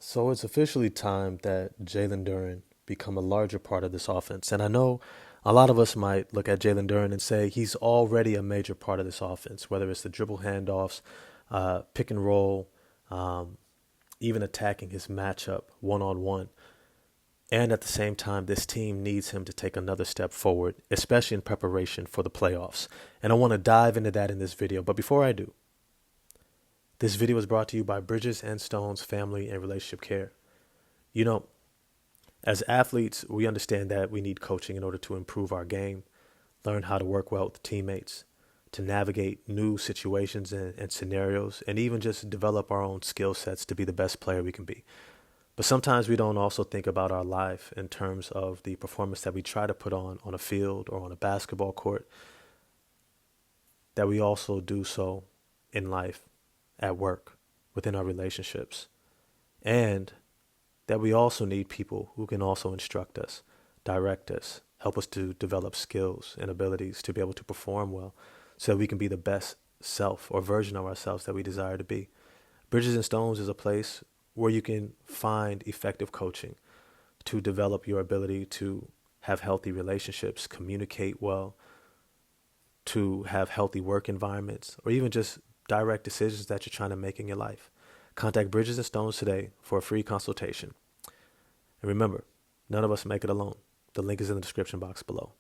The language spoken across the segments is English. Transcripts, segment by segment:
So it's officially time that Jalen Duren become a larger part of this offense. And I know a lot of us might look at Jalen Duren and say he's already a major part of this offense, whether it's the dribble handoffs, pick and roll, um, even attacking his matchup one on one. And at the same time, this team needs him to take another step forward, especially in preparation for the playoffs. And I want to dive into that in this video. But before I do, this video is brought to you by Bridges and Stones Family and Relationship Care. You know, as athletes, we understand that we need coaching in order to improve our game, learn how to work well with teammates, to navigate new situations and scenarios, and even just develop our own skill sets to be the best player we can be. But sometimes we don't also think about our life in terms of the performance that we try to put on a field or on a basketball court, that we also do so in life, at work, within our relationships, and that we also need people who can also instruct us, direct us, help us to develop skills and abilities to be able to perform well so that we can be the best self or version of ourselves that we desire to be. Bridges and Stones is a place where you can find effective coaching to develop your ability to have healthy relationships, communicate well, to have healthy work environments, or even just direct decisions that you're trying to make in your life. Contact Bridges and Stones today for a free consultation. And remember, none of us make it alone. The link is in the description box below.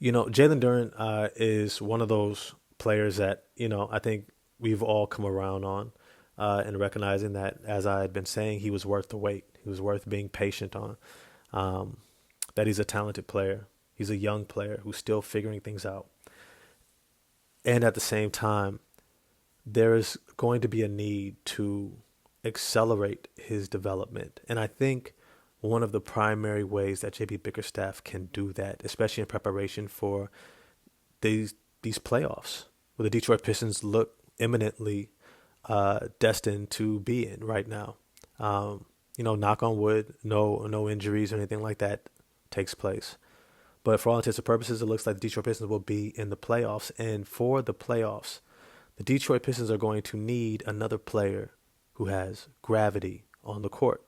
You know, Jalen Duren is one of those players that, I think we've all come around on and recognizing that, as I had been saying, he was worth the wait. He was worth being patient on, that he's a talented player. He's a young player who's still figuring things out. And at the same time, there is going to be a need to accelerate his development. And I think one of the primary ways that JB Bickerstaff can do that, especially in preparation for these playoffs, where the Detroit Pistons look imminently destined to be in right now. Knock on wood, no injuries or anything like that takes place. But for all intents and purposes, it looks like the Detroit Pistons will be in the playoffs. And for the playoffs, the Detroit Pistons are going to need another player who has gravity on the court.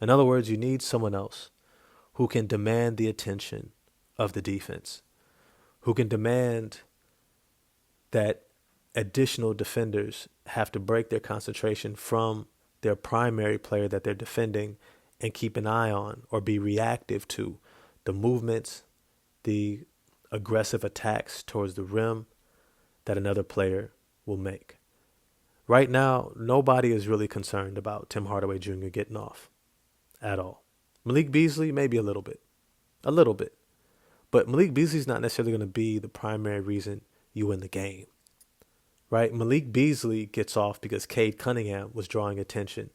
In other words, you need someone else who can demand the attention of the defense, who can demand that additional defenders have to break their concentration from their primary player that they're defending and keep an eye on or be reactive to the movements, the aggressive attacks towards the rim that another player will make. Right now, nobody is really concerned about Tim Hardaway Jr. getting off at all. Malik Beasley, maybe a little bit. But Malik Beasley's not necessarily going to be the primary reason you win the game, right? Malik Beasley gets off because Cade Cunningham was drawing attention,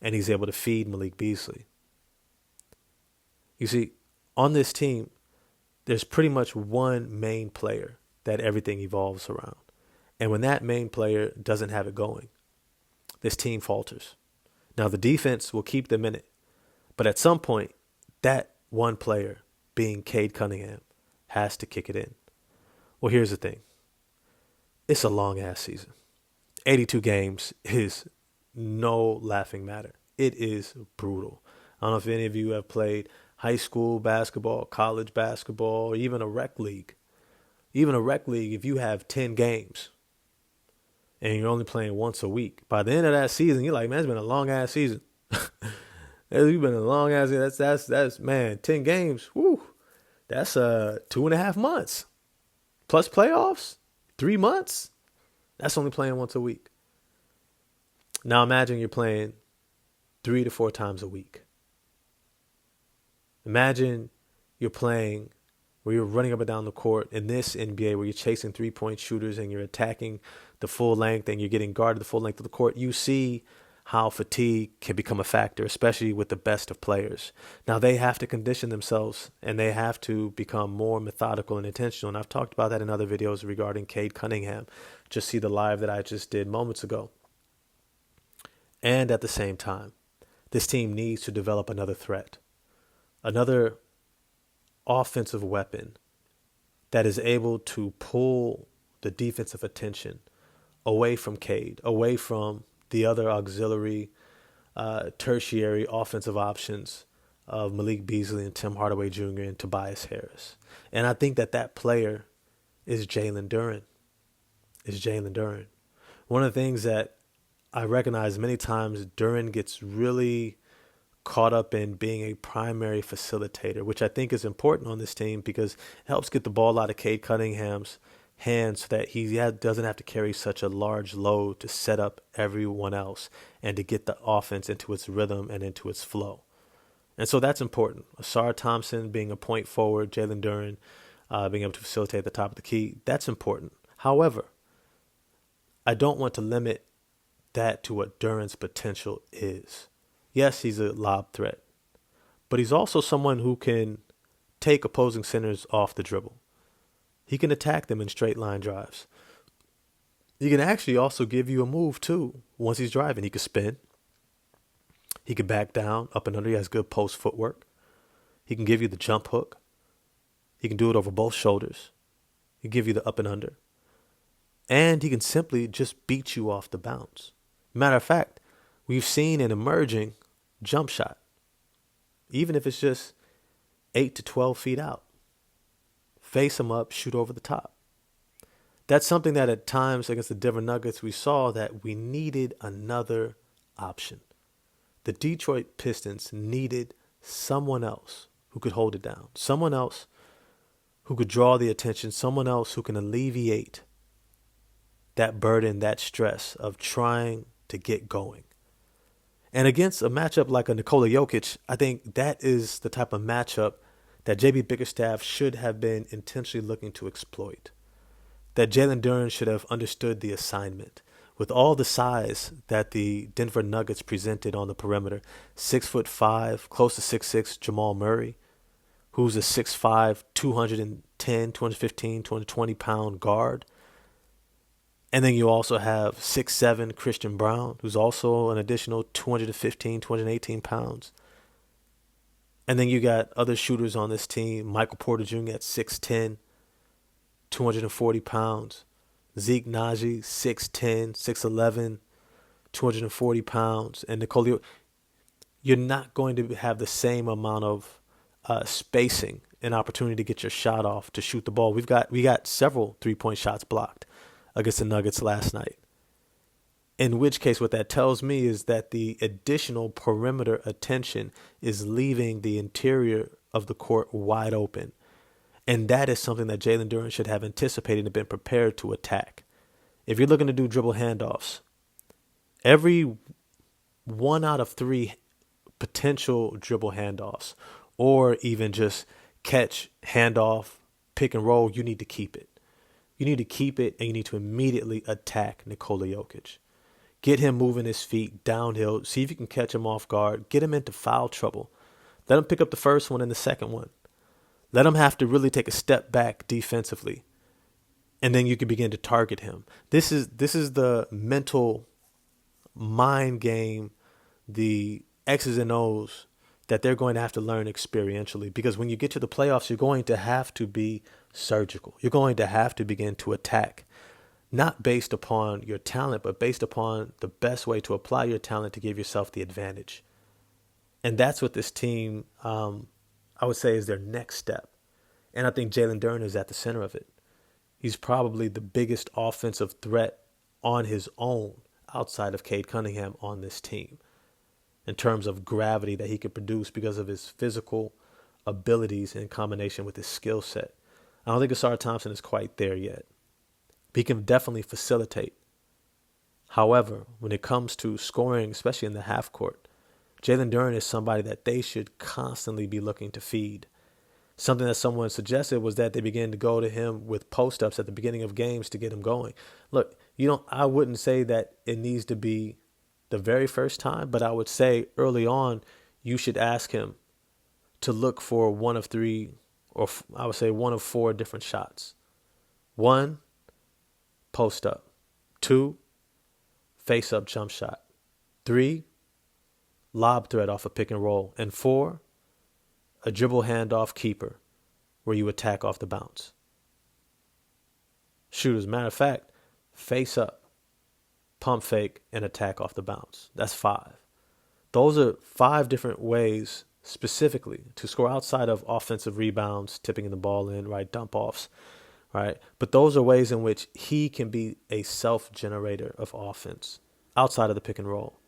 and he's able to feed Malik Beasley. You see, on this team, there's pretty much one main player that everything evolves around. And when that main player doesn't have it going, this team falters. Now, the defense will keep them in it. But at some point, that one player, being Cade Cunningham, has to kick it in. Well, here's the thing. It's a long-ass season. 82 games is no laughing matter. It is brutal. I don't know if any of you have played high school basketball, college basketball, or even a rec league. Even a rec league, if you have 10 games and you're only playing once a week, by the end of that season, you're like, man, it's been a long-ass season. It's been a long-ass season. That's man, 10 games. Woo. That's 2.5 months. Plus playoffs, 3 months. That's only playing once a week. Now imagine you're playing 3 to 4 times a week. Imagine you're playing where you're running up and down the court in this NBA where you're chasing three-point shooters and you're attacking the full length and you're getting guarded the full length of the court. You see how fatigue can become a factor, especially with the best of players. Now, they have to condition themselves and they have to become more methodical and intentional. And I've talked about that in other videos regarding Cade Cunningham. Just see the live that I just did moments ago. And at the same time, this team needs to develop another threat, another offensive weapon that is able to pull the defensive attention away from Cade, away from the other auxiliary, tertiary offensive options of Malik Beasley and Tim Hardaway Jr. and Tobias Harris. And I think that that player is Jalen Duren. Is Jalen Duren. One of the things that I recognize many times, Duren gets really caught up in being a primary facilitator, which I think is important on this team because it helps get the ball out of Cade Cunningham's hands so that he doesn't have to carry such a large load to set up everyone else and to get the offense into its rhythm and into its flow. And so that's important. Asar Thompson being a point forward, Jalen Duren being able to facilitate at the top of the key, that's important. However, I don't want to limit that to what Duren's potential is. Yes, he's a lob threat, but he's also someone who can take opposing centers off the dribble. He can attack them in straight line drives. He can actually also give you a move too. Once he's driving, he can spin. He can back down, up and under. He has good post footwork. He can give you the jump hook. He can do it over both shoulders. He can give you the up and under. And he can simply just beat you off the bounce. Matter of fact, we've seen an emerging jump shot, even if it's just 8 to 12 feet out. Face him up, shoot over the top. That's something that at times against the Denver Nuggets, we saw that we needed another option. The Detroit Pistons needed someone else who could hold it down, someone else who could draw the attention, someone else who can alleviate that burden, that stress of trying to get going. And against a matchup like a Nikola Jokic, I think that is the type of matchup that JB Bickerstaff should have been intentionally looking to exploit. That Jalen Duren should have understood the assignment. With all the size that the Denver Nuggets presented on the perimeter, 6'5", close to 6'6", Jamal Murray, who's a 6'5", 210, 215, 220-pound guard. And then you also have 6'7", Christian Brown, who's also an additional 215, 218 pounds. And then you got other shooters on this team, Michael Porter Jr. at 6'10", 240 pounds. Zeke Naji, 6'10", 6'11", 240 pounds. And Nikola, you're not going to have the same amount of spacing and opportunity to get your shot off, to shoot the ball. We got several three-point shots blocked against the Nuggets last night. In which case, what that tells me is that the additional perimeter attention is leaving the interior of the court wide open. And that is something that Jalen Duren should have anticipated and been prepared to attack. If you're looking to do dribble handoffs, every 1 out of 3 potential dribble handoffs, or even just catch, handoff, pick and roll, you need to keep it. You need to keep it, and you need to immediately attack Nikola Jokic. Get him moving his feet downhill. See if you can catch him off guard. Get him into foul trouble. Let him pick up the first one and the second one. Let him have to really take a step back defensively. And then you can begin to target him. This is the mental mind game, the X's and O's that they're going to have to learn experientially. Because when you get to the playoffs, you're going to have to be surgical. You're going to have to begin to attack, not based upon your talent, but based upon the best way to apply your talent to give yourself the advantage. And that's what this team, I would say, is their next step. And I think Jalen Duren is at the center of it. He's probably the biggest offensive threat on his own outside of Cade Cunningham on this team in terms of gravity that he could produce because of his physical abilities in combination with his skill set. I don't think Asar Thompson is quite there yet. But he can definitely facilitate. However, when it comes to scoring, especially in the half court, Jalen Duren is somebody that they should constantly be looking to feed. Something that someone suggested was that they begin to go to him with post-ups at the beginning of games to get him going. Look, I wouldn't say that it needs to be the very first time, but I would say early on, you should ask him to look for one of 3, or I would say one of 4 different shots. 1, post up. 2, face up jump shot. 3, lob threat off a pick and roll. And 4, a dribble handoff keeper where you attack off the bounce. Shoot, as a matter of fact, face up. pump fake, and attack off the bounce. That's 5. Those are 5 different ways specifically to score outside of offensive rebounds, tipping the ball in, right, dump offs, right? But those are ways in which he can be a self-generator of offense outside of the pick and roll.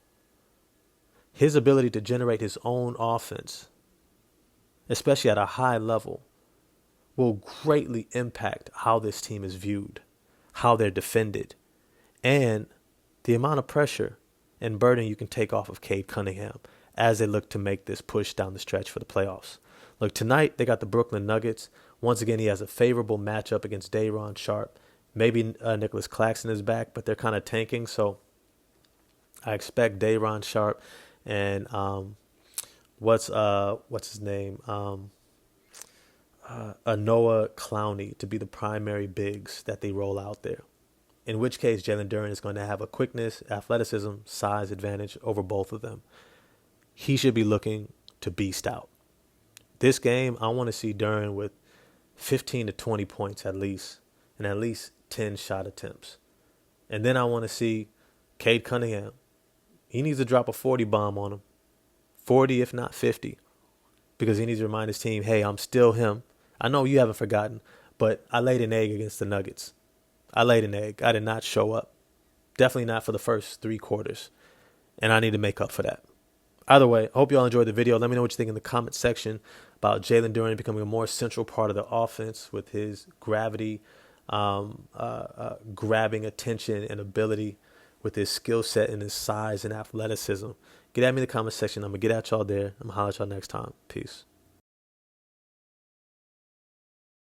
His ability to generate his own offense, especially at a high level, will greatly impact how this team is viewed, how they're defended, and the amount of pressure and burden you can take off of Cade Cunningham as they look to make this push down the stretch for the playoffs. Look, tonight they got the Brooklyn Nuggets. Once again, he has a favorable matchup against Day'Ron Sharpe. Maybe Nicholas Claxton is back, but they're kind of tanking. So I expect Day'Ron Sharpe and what's his name? Noah Clowney to be the primary bigs that they roll out there. In which case, Jalen Duren is going to have a quickness, athleticism, size advantage over both of them. He should be looking to beast out. This game, I want to see Duren with 15 to 20 points at least, and at least 10 shot attempts. And then I want to see Cade Cunningham. He needs to drop a 40 bomb on him. 40, if not 50. Because he needs to remind his team, hey, I'm still him. I know you haven't forgotten, but I laid an egg against the Nuggets. I laid an egg. I did not show up. Definitely not for the first 3 quarters. And I need to make up for that. Either way, I hope you all enjoyed the video. Let me know what you think in the comment section about Jalen Duren becoming a more central part of the offense with his gravity, grabbing attention and ability, with his skill set and his size and athleticism. Get at me in the comment section. I'm going to get at y'all there. I'm going to holler at y'all next time. Peace.